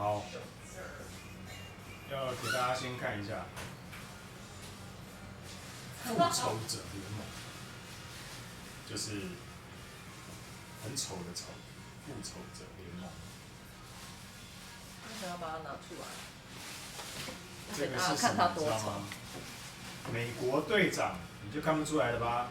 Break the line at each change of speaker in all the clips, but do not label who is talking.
好，要给大家先看一下《复仇者联盟》，就是很丑的丑，《复仇者联盟》。
为什么要把它拿出来？
这个是什么？你知道吗？美国队长，你就看不出来了吧？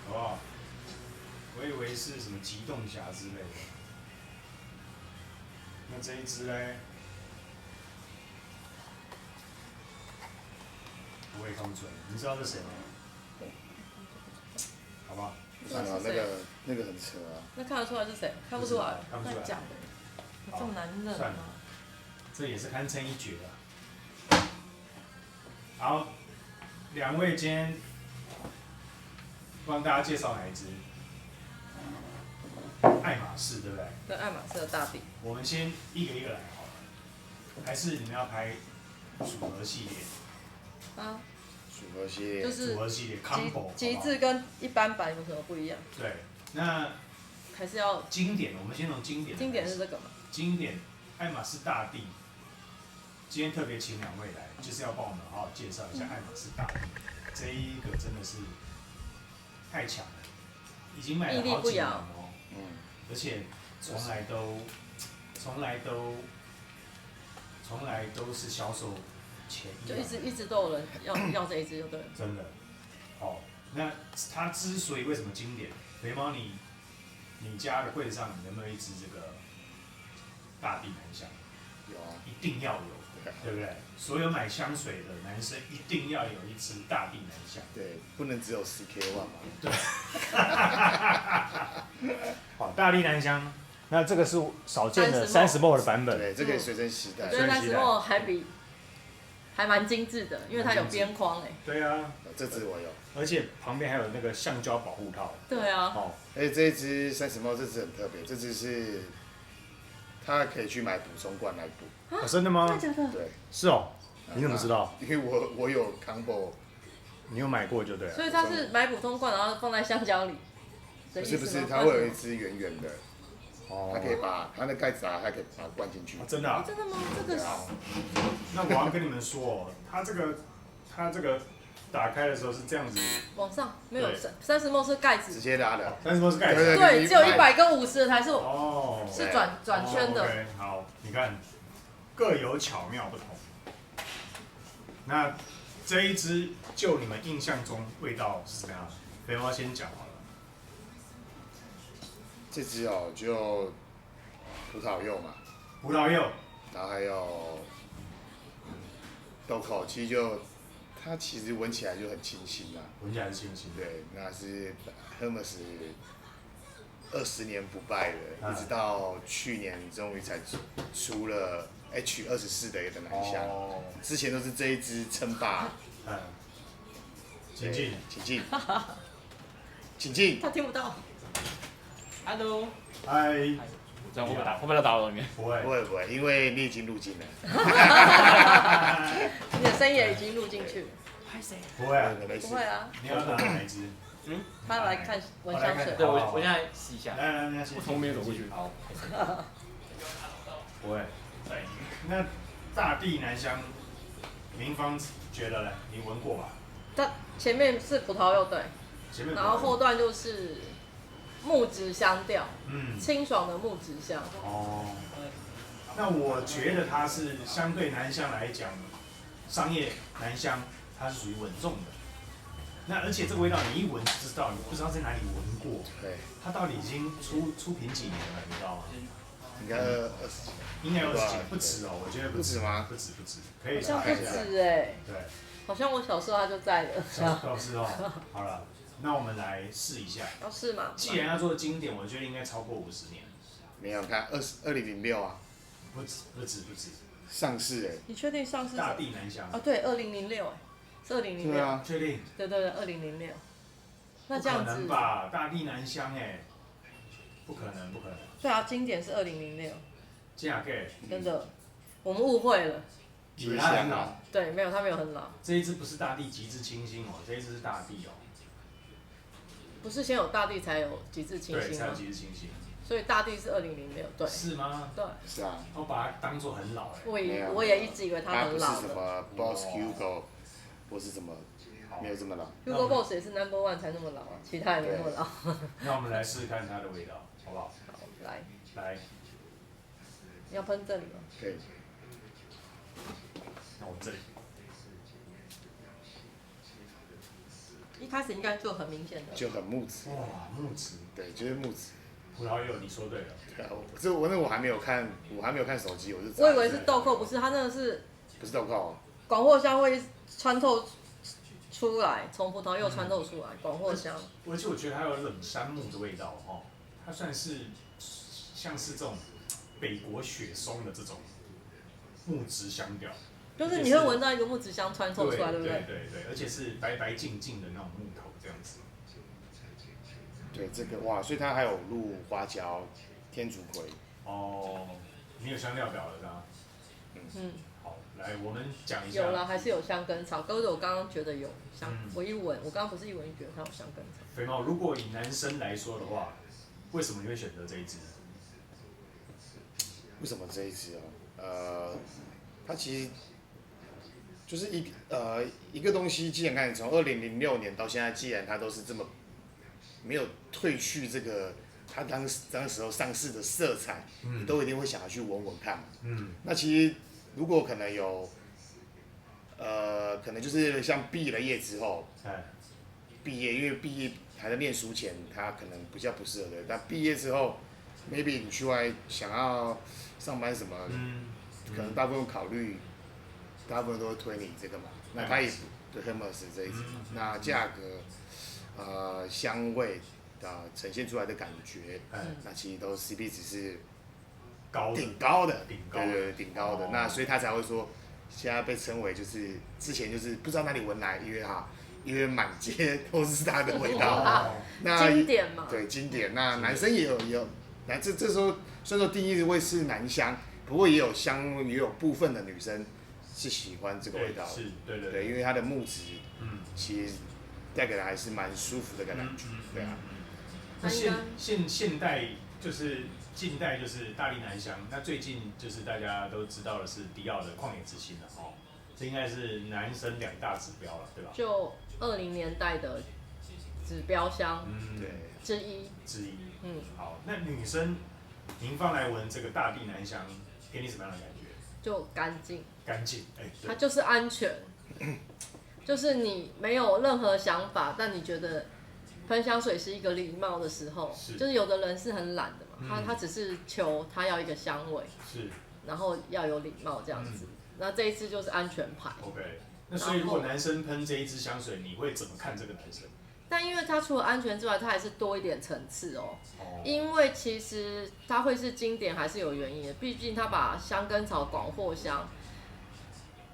好不好？我以为是什么机动侠之类的。那这一只呢？我也看不出来。你知道是谁吗？好吧。
算了，那个很扯啊。
那看得出来是谁？看不出来。
看不出来。
假的。有这么难认
算了，
吗？
这也是堪称一绝啊。好，两位今天帮大家介绍哪一只？爱马仕，对不对？
对，爱马仕的大饼。
我们先一个一个来好了，还是你们要拍组合系列？
啊，
组合系列
就是
组合系列 combo
极致跟一般版有什么不一样？
对，那
还是要
经典，我们先从经典。
经典是这个嘛？
经典，爱马仕大地。今天特别请两位来，就是要帮我们好好介绍一下爱马仕大地。这一个真的是太强了，已经卖了好几年了哦。而且从来都是销售前一
就
样，
一直都有人要这一只就对了。
真的。好，那它之所以为什么经典？肥猫你家的柜子上有没有一只这个大地南香？
有啊，
一定要有，对不对？所有买香水的男生一定要有一支大地南香。
对，不能只有10K1嘛。
对。好，大地南香，那这个是少见的30ml的版本。
对，这可以随身携带。
我觉得30ml还蛮精致的，因为它有边框哎。
对啊，
这支我有。
而且旁边还有那个橡胶保护套。
对啊。
哦，
而且这一支30ml这支很特别，这支是它可以去买补充罐来补。
哦，真的吗？
真的假的？
对。
是哦，你怎么知道？
因为我有 combo。
你有买过就对了。
所以它是买普通罐，然后放在橡胶里。
不是，它会有一支圆圆的，
哦，
它可以把它的盖子啊，它可以把它灌进去。
真的啊？
真的吗？这个是。
那我要跟你们说哦，它这个打开的时候是这样子。
往上没有30ml是盖子。
直接拉的。
30ml是盖子。
对，只有100跟50的才是。
哦。
是转圈的。
OK， 好，你看，各有巧妙不同。那这一支就你们印象中味道是怎么样？肥猫先讲好了。
这支哦，就葡萄柚嘛，
葡萄柚，
然后还有豆蔻，它其实闻起来就很清新啦。
闻起来是清新。
对，那是 Hermes 20年不败的，一直到去年终于才出了 H24的一个南香，之前都是这一支称霸。
请进，
请进，请进。
他听不到。
Hello。
嗨。
这样会不会打扰你们？
不会，
不会，因为你已经入境了。
你的声音也已经录进去了。
不会啊，
不会啊。
你要拿哪一支？
他来看闻香水。
对，我现在试一下。
来，
我从没走过去。
好。不会。那大地南香，明芳觉得嘞？你闻过吧？
它前面是葡萄柚对，然后后段就是木质香调，清爽的木质香。
哦。那我觉得它是相对南香来讲，商业南香它是属于稳重的。那而且这个味道你一闻就知道，你不知道在哪里闻过。
对。
它到底已经出品几年了，你知道吗？
应该20几。
应该20几，不止哦，我觉得不止
吗？
不止，可以
好像不
查一下。
止哎。
对。
好像我小时候它就在了。
是哦。好了，那我们来试一下。
要试吗？
既然要做经典，我觉得应该超过50年。
没有，看2006啊。
不止。
上市哎。
你确定上市？
大地南香。
啊，对，2006哎，是2006。
对啊，
确定。
对，2006。那这样子。
不可能吧？大地南香哎，不可能。
对啊，经典是2006。
真的？
真的，我们误会了。
以为它很老。
对，没有，它没有很老。
这一支不是大地极致清新哦，这一支是大地哦。
不是先有大地才有极致清新吗？
对，才有极致清新。
所以大地是2006，对。
是吗？
对。
是啊。
我把它当做很老哎。
我也一直以为它很老。
它不是什么 Boss Hugo， 或是什么，没有这么老。
Hugo Boss 也是 No.1 才那么老啊，其他也没那么老。
那我们来试试看它的味道，好不好？
好，来。
来。
你要喷这里吗？
可以。
那我这里。
一开始应该就很明显的。
就很木质。
哇，木质。
对，就是木质。
葡萄柚，你说对了。
对啊，我还没有看手机，
我以为是豆蔻，不是，它那个是。
不是豆蔻。
广藿香会穿透出来，从葡萄柚穿透出来，广藿香。
而且我觉得它有冷杉木的味道哦，它算是像是这种北国雪松的这种木质香调。
就是你会闻到一个木质香穿透出来，对不对？
对，而且是白白净净的那种木头这样子。
对，这个哇，所以它还有入花椒、天竺葵。
哦，你有香料表了是吧？
嗯。
好，来我们讲一下。
有了，还是有香根草。可是我刚刚觉得有香，我一闻，我刚刚不是一闻就觉得它有香根草。
肥猫，如果以男生来说的话，为什么你会选择这一支？
为什么这一支哦？它其实就是一个东西，既然看从2006年到现在，既然它都是这么没有褪去这个它当时候上市的色彩，你都一定会想要去闻闻看嘛。那其实如果可能有，可能就是像毕了业之后，毕业，因为毕业还在念书前，他可能比较不适合的。但毕业之后 ，maybe 你去外想要上班什么，可能大部分考虑，大部分都会推你这个嘛。那他也对 Hermes 这一支，那价格，香味呈现出来的感觉，那其实都 CP 值是顶高的，对，顶高的。那所以他才会说，现在被称为就是之前就是不知道哪里闻来，因为满街都是它的味道。那
经典嘛。
对，经典。那男生也有，这时候虽然说定义会是男香，不过也有部分的女生是喜欢这个味道的。
是，对。
对，因为它的木质，其实带给人还是蛮舒服的感觉。对啊。
那现代就是近代就是大力男香，那最近就是大家都知道的是迪奥的旷野之心了哦，这应该是男生2大指标了，对吧？
就20年代的指标香，
对，
之一。
好，那女生，您放来闻这个大地男香，给你什么样的感觉？
就干净。
干净，
它就是安全，就是你没有任何想法，但你觉得喷香水是一个礼貌的时候，就是有的人是很懒的嘛，他只是求他要一个香味，然后要有礼貌这样子。那这一支就是安全牌。
OK， 那所以如果男生喷这一支香水，你会怎么看这个男生？
但因为它除了安全之外，它还是多一点层次哦。因为其实它会是经典，还是有原因的。毕竟它把香根草、广藿香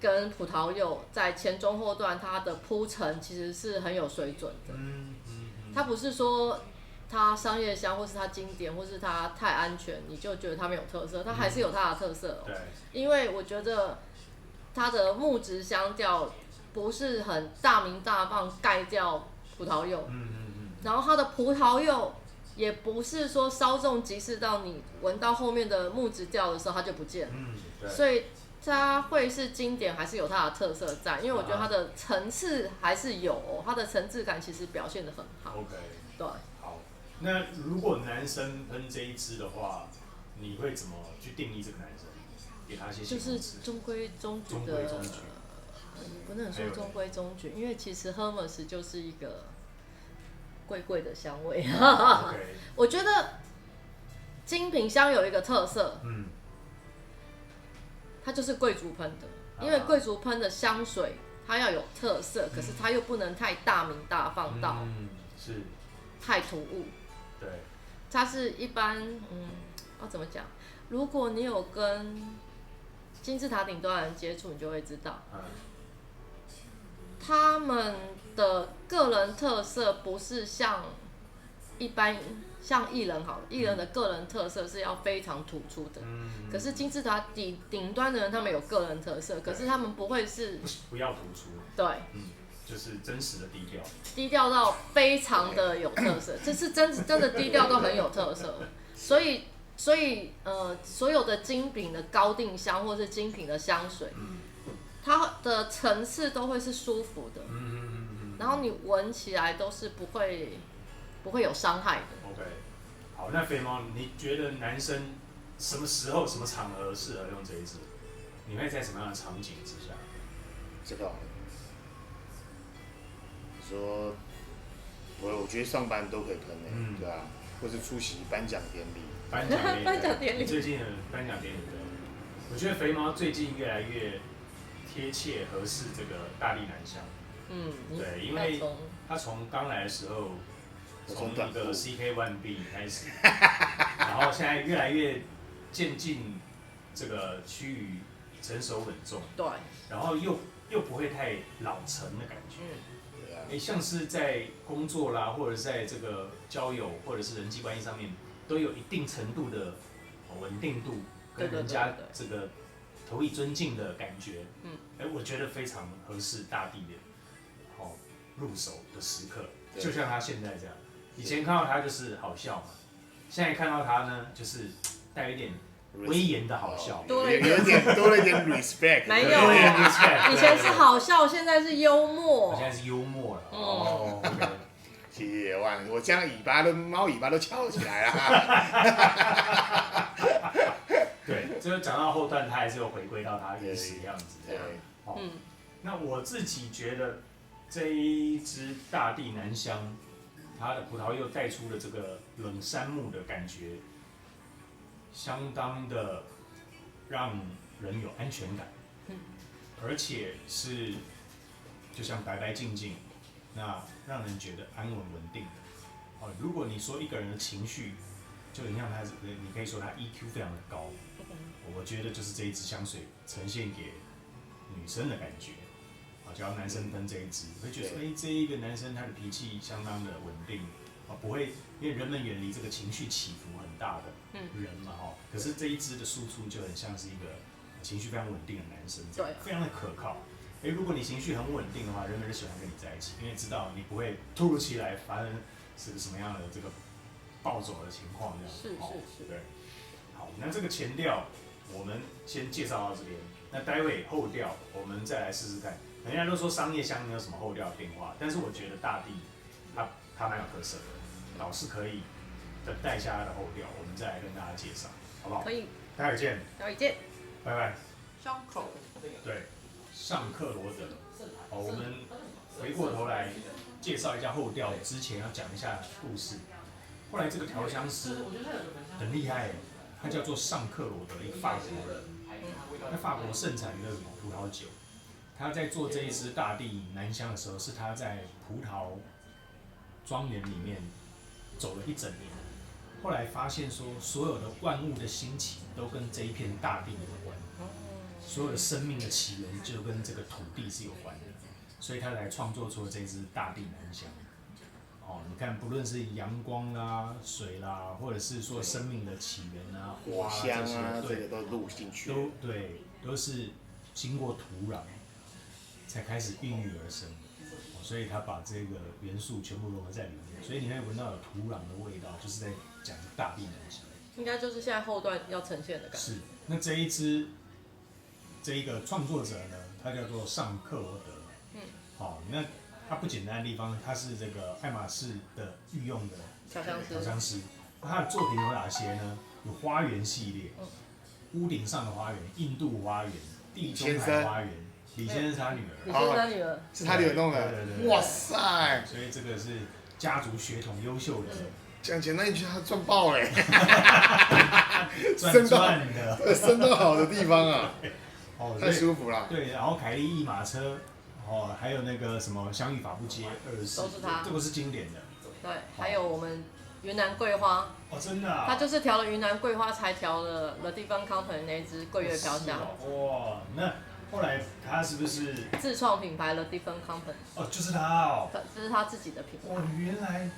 跟葡萄柚在前中后段，它的铺陈其实是很有水准的。它不是说它商业香，或是它经典，或是它太安全，你就觉得它没有特色，它还是有它的特色哦。因为我觉得它的木质香调不是很大鸣大放盖掉葡萄柚，然后它的葡萄柚也不是说稍纵即逝到你闻到后面的木质调的时候它就不见了，所以它会是经典，还是有它的特色在，因为我觉得它的层次还是有哦，它的层次感其实表现得很好。
OK，
对。
好，那如果男生喷这一支的话，你会怎么去定义这个男生？给他一些
就是中规中矩的，不能说中规中矩，因为其实 Hermes 就是一个贵贵的香味。我觉得精品香有一个特色，它就是贵族喷的，因为贵族喷的香水它要有特色，可是它又不能太大鸣大放到，太突兀。
对，
它是一般，要怎么讲？如果你有跟金字塔顶端的人接触，你就会知道，他们的个人特色不是像一般像艺人好了，艺人的个人特色是要非常突出的。可是金字塔顶端的人，他们有个人特色，可是他们不会是
不要突出，
对，
就是真实的低调，
低调到非常的有特色，这是真的低调都很有特色。所以所有的精品的高定香或是精品的香水，它的层次都会是舒服的，然后你闻起来都是不会有伤害的。
OK， 好，那肥猫，你觉得男生什么时候、什么场合适合用这一支？你会在什么样的场景之下？
这个说，我觉得上班都可以喷诶，对啊，或是出席颁奖典礼。
颁奖典礼，
典礼
最近的颁奖典礼，我觉得肥猫最近越来越贴切合适这个大地男香。对，因为他从刚来的时候，从那个 CK1B 开始，然后现在越来越渐进这个趋于成熟稳重，
对，
然后又不会太老成的感觉，像是在工作啦，或者在这个交友或者是人际关系上面，都有一定程度的稳定度，跟人家这个投以尊敬的感觉，我觉得非常合适大地的入手的时刻，就像他现在这样。以前看到他就是好笑嘛，现在看到他呢，就是带一点威严的好笑，
多了一点 respect。
没有，以前是好笑，现在是幽默。
现在是幽默了。哦，
铁腕，我这样猫尾巴都翘起来了。
对，这个讲到后段，他还是有回归到他原始的样子。对，那我自己觉得这一支大地南香，它的葡萄柚带出了这个冷杉木的感觉，相当的让人有安全感，而且是就像白白净净，那让人觉得安稳稳定的。如果你说一个人的情绪，就很像你可以说他 EQ 非常的高，我觉得就是这一支香水呈现给女生的感觉。假如男生喷这一支，会觉得这一个男生他的脾气相当的稳定，不会，因为人们远离这个情绪起伏很大的人嘛，可是这一支的输出就很像是一个情绪非常稳定的男生，对，非常的可靠。如果你情绪很稳定的话，人们就喜欢跟你在一起，因为知道你不会突如其来发生是什么样的这个暴走的情况这样。是，对。好，那这个前调我们先介绍到这边，那待会后调我们再来试试看。人家都说商业香没有什么后调变化，但是我觉得大地它蛮有特色的，老是可以等待一下它的后调，我们再来跟大家介绍，好不好？
可以。
待会见。
待会见。
拜拜。
伤口。
对，上克罗德。我们回过头来介绍一下后调之前要讲一下故事。后来这个调香师很厉害，他叫做上克罗德，一个法国人。那法国盛产的葡萄酒。他在做这一支大地南香的时候，是他在葡萄庄园里面走了一整年，后来发现说，所有的万物的兴起都跟这一片大地有关，所有的生命的起源就跟这个土地是有关的，所以他才创作出了这支大地南香。你看，不论是阳光啦、水啦，或者是说生命的起源啊、花
香啊，
这些，
这个都录进去，
都是经过土壤才开始孕育而生，所以他把这个元素全部融合在里面，所以你会闻到有土壤的味道，就是在讲大地南香。
应该就是现在后段要呈现的感觉。
是，那这一个创作者呢，他叫做上克罗德。那他不简单的地方，他是这个爱马仕的御用的调香师。他的作品有哪些呢？有花园系列，屋顶上的花园、印度花园、地中海花园。李先生是他女儿，
李先生他女儿
是他女儿弄的，
对，
哇塞！
所以这个是家族血统优秀的。
讲简单一句，他赚爆嘞，升到好的地方啊，太舒服了。
对，然后凯利一马车，还有那个什么香芋法布街24，
都是他，
这个是经典的。
对，还有我们云南桂花，
真的啊，
他就是调了云南桂花才调了 The Devon Company 那一支桂月飘香。
哇，那后来他是不是
自创品牌 The Devon Company？
就是他
这是他自己的品牌。
原来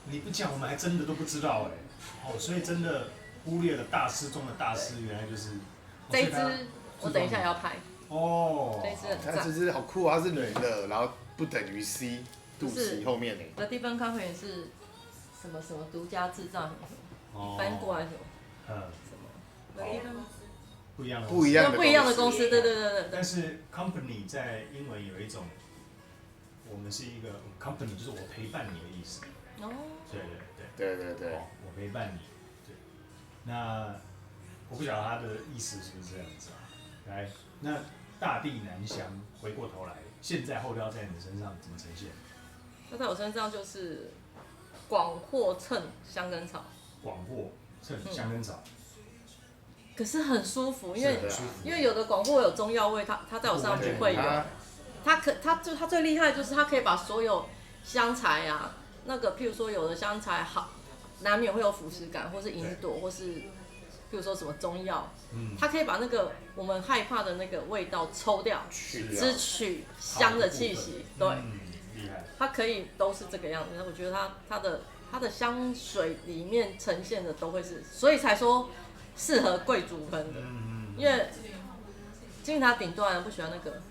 你不讲，我们还真的都不知道所以真的忽略了大师中的大师，原来就是
这一支，我等一下也要拍。这一支很赞。
它这支好酷啊，它是女的，然后不等于 C， 肚脐后面
The Devon Company 是什么独家制造什么？翻过来什么
嗯，
什么 Medical
不一样的
不一样的
不一样的公司，对对对对对。
但是 company 在英文有一种，我们是一个 company，就是我陪伴你的意思。
哦。
对对对。
对对对，
我陪伴你。对。那我不晓得他的意思是不是这样子啊？来，那大地南乡，回过头来，现在后调在你身上怎么呈现？
那在我身上就是广货衬香根草，
广货衬香根草，
可是很舒服，因为
是的啊
因为有的广货有中药味，它在我身上不会有。它最厉害的就是它可以把所有香材啊，那个譬如说有的香材好，难免会有腐蚀感，或是银朵，或是譬如说什么中药，它可以把那个我们害怕的那个味道抽掉，
去掉
只取香的气息。对，
厉害。
它可以都是这个样子。我觉得它的香水里面呈现的都会是，所以才说适合贵族喷的，因为金塔顶端不喜欢那个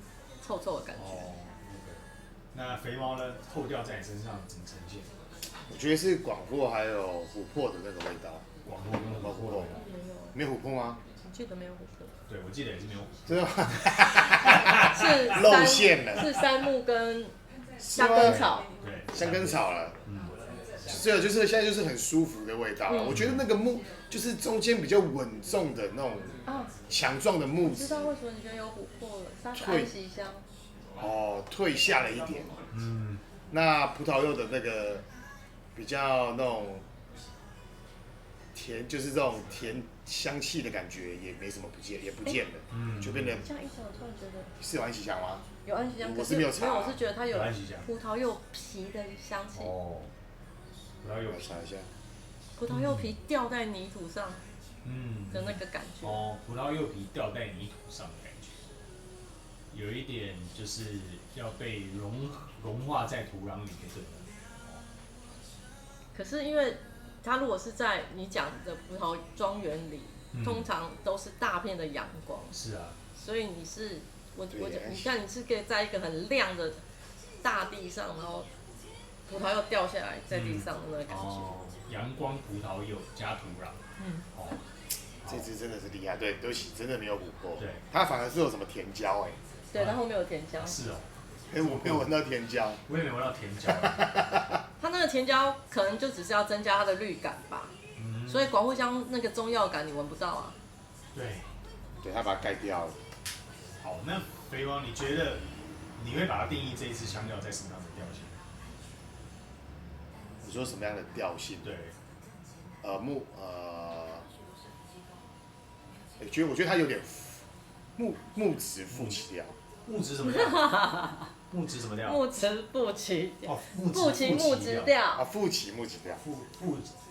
臭臭的感觉。
哦，那肥猫呢？后调在你身上怎么呈现？
我觉得是广货还有琥珀的那个味道。
广货跟琥珀的味道。
没有琥珀吗？
我记得没有琥珀。
对，我记得也是没有琥珀。
真的吗？
是
露馅了。
是杉木跟香根草。
对，
香根草了。是，就是现在就是很舒服的味道。我觉得那个木就是中间比较稳重的那种强壮的木质。
知道为什么你觉得有琥珀了？它是安息香。
哦，退下了一点。那葡萄柚的那个比较那种甜，就是这种甜香气的感觉也没什么不见，也不见了。就变得
这样一想，我突然觉得
是有安息香吗？
有安息香，
我是没有查
我是觉得它有
安息香
葡萄柚皮的香气。
哦，葡萄柚
我查一下。
葡萄柚皮掉在泥土上的那个感觉。
哦，葡萄柚皮掉在泥土上的感觉，有一点就是要被融化在土壤里面的。
可是因为它如果是在你讲的葡萄庄园里，通常都是大片的阳光。
是啊。
所以你看你是可以在一个很亮的大地上，然后葡萄柚掉下来在地上的那个感觉。
阳光葡萄柚加土壤。
这支真的是厉害，对，对不起，真的没有琥珀。
对，
它反而是有什么甜椒
对，它后面有甜椒。
是哦。
我没有闻到甜椒。
我也没闻到甜椒。
它那个甜椒可能就只是要增加它的绿感吧。所以广藿香那个中药感你闻不到啊。
对。
对，它把它盖掉了。
好，那肥猫，你觉得你会把它定义这一支香料在什么样的调性？
你说什么样的调性？
对。
我觉得它有点木质负起调。
木质什么调？木质什么调？
木质不齐。
哦，
负齐木质调。
啊，负齐木质调。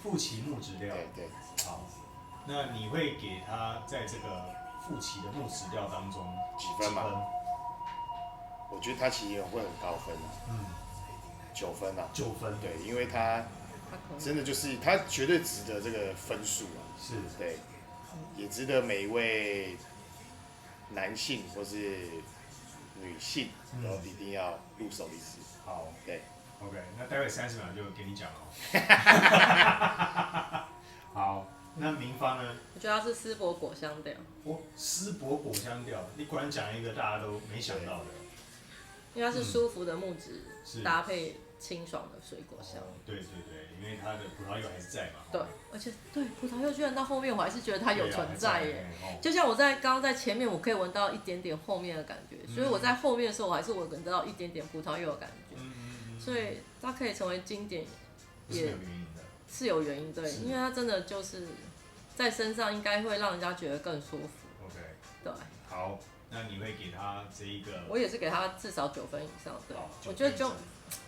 负齐木质调。
对对。
好，那你会给它在这个负齐的木质调当中
几分嘛？我觉得它其实会很高分9分啊。
9分。
对，因为它真的就是它绝对值得这个分数啊。
是。
对。也值得每一位男性或是女性都一定要入手一支。
好，
对
，OK， 那待会30秒就给你讲哦。好，那明芳呢？
我觉得它是丝柏果香调。
丝柏果香调，你果然讲一个大家都没想到的。
因为它是舒服的木质搭配清爽的水果香。
对对对，因为它的葡萄柚还是在嘛。
对，而且对葡萄柚居然到后面我还是觉得它有存在耶。就像我刚刚在前面我可以闻到一点点后面的感觉，所以我在后面的时候我还是闻得到一点点葡萄柚的感觉。所以它可以成为经典，也是有原因的，因为它真的就是在身上应该会让人家觉得更舒服。
OK。
对。
好。那你会给他这一个？
我也是给他至少9分以上。对，我觉得就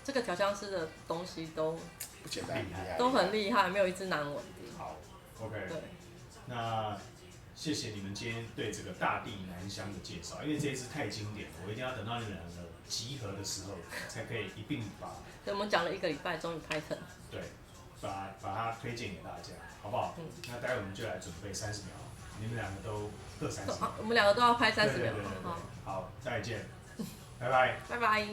这个调香师的东西都
不简单，
都很厉害，没有一支难闻的。
好 ，OK。
对，
那谢谢你们今天对这个大地南乡的介绍，因为这一支太经典了，我一定要等到你们两个集合的时候，才可以一并把。
对，我们讲了1个礼拜，终于拍成。
对，把它推荐给大家，好不好？那待会我们就来准备30秒，你们两个都各30秒。
我们2个都要拍30秒。
好，再见，拜拜，
拜拜。